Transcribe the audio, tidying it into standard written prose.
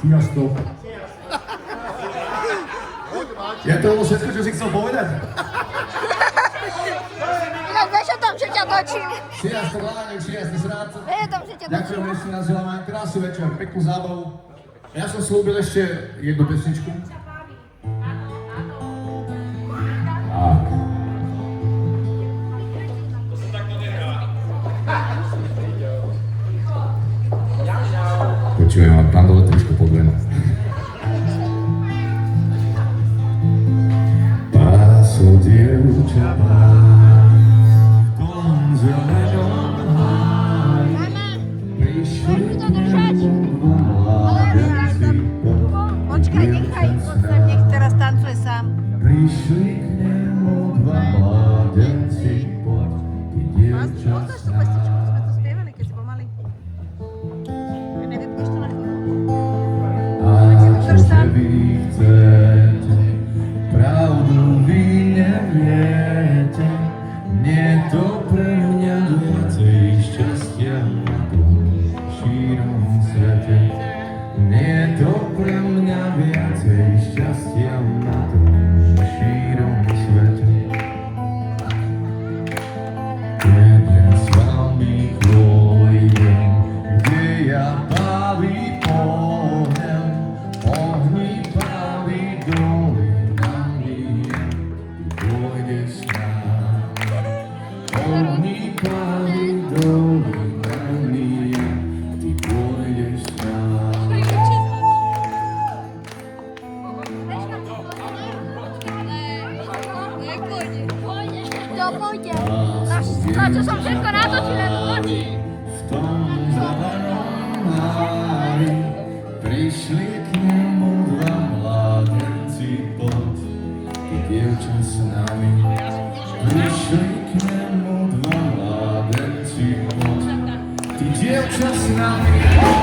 Sziasztok! Je to všetko, čo si chcel povedať? Inak vieš o tom, že ťa točím. Sziasztok, láňok, sziasztok, sráca. Vieš o tom, že ťa točím. Ďakujem, že si nás želáme krásny večer, peknú zábavu. Ja som slúbil ešte jednu pesničku. Tak. To sa takto nehrá. Počujem, a tam dole trošku podveno. Páso dievča v tom zelenom háji, prišli k nemu dva mládenci. Počkaj, nechaj koncert, nech teraz tancuje sám. Prišli k nemu dva mládenci, poď, ty dievča Poznáš s tú nami. pesničku, sme to spievali, keď si bol malý. Nevypneš to na chvíľu. A čože vy chcete, pravdu vy neviete, nie to pre mňa viacej šťastia na tom šírom svete. Nie to pre mňa viacej šťastia na tom šírom svete. Jeden s vami pôjdem, kde ja baví pohnem, ohni baví dolinami, ty pôjdeš s nami. Ohni baví dolinami, ty pôjdeš s nami. To pôjde. A čo som všetko natočil, len chodí. V tom zelenom háji prišli k nemu dva mládenci, poď, ty dievča s nami. Prišli k nemu dva mládenci, poď, ty dievča s nami.